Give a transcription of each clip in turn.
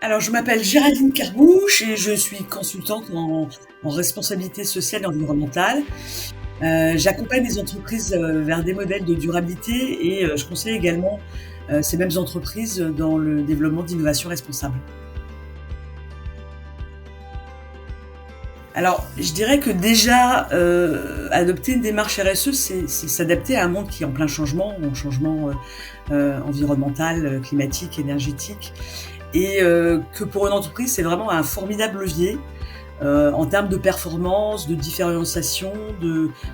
Alors, je m'appelle Géraldine Cargouche et je suis consultante en responsabilité sociale et environnementale. J'accompagne les entreprises, vers des modèles de durabilité et je conseille également, ces mêmes entreprises dans le développement d'innovations responsables. Alors, je dirais que déjà, adopter une démarche RSE, c'est s'adapter à un monde qui est en plein changement, environnemental, climatique, énergétique et que pour une entreprise, c'est vraiment un formidable levier, en termes de performance, de différenciation,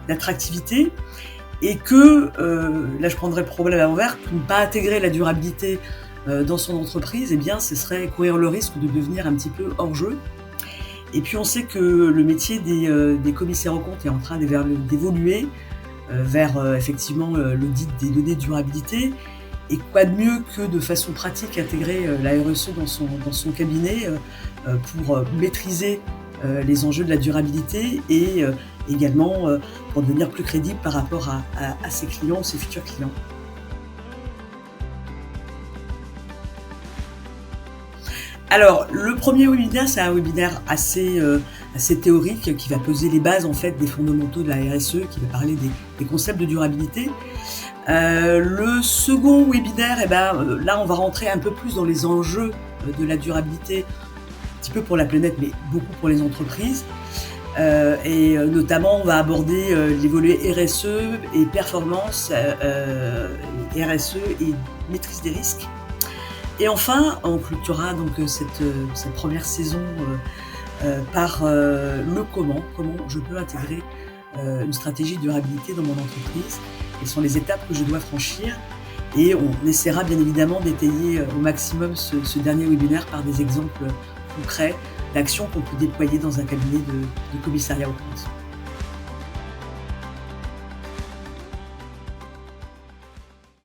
d'attractivité et que, là je prendrais le problème à l'envers, pour ne pas intégrer la durabilité, dans son entreprise, eh bien ce serait courir le risque de devenir un petit peu hors jeu. Et puis on sait que le métier des commissaires aux comptes est en train d'évoluer, vers, effectivement, l'audit des données de durabilité et quoi de mieux que de façon pratique intégrer, la RSE dans son cabinet, pour, maîtriser, les enjeux de la durabilité et également, pour devenir plus crédible par rapport à ses clients, ses futurs clients. Alors, le premier webinaire, c'est un webinaire assez théorique qui va poser les bases, en fait, des fondamentaux de la RSE, qui va parler des concepts de durabilité. Le second webinaire, eh ben, là, on va rentrer un peu plus dans les enjeux, de la durabilité, un petit peu pour la planète, mais beaucoup pour les entreprises. Notamment, on va aborder, les volets RSE et performance, RSE et maîtrise des risques. Et enfin, on clôturera donc cette première saison par le comment je peux intégrer une stratégie de durabilité dans mon entreprise, quelles sont les étapes que je dois franchir. Et on essaiera bien évidemment d'étayer au maximum ce dernier webinaire par des exemples concrets d'actions qu'on peut déployer dans un cabinet de commissariat aux comptes.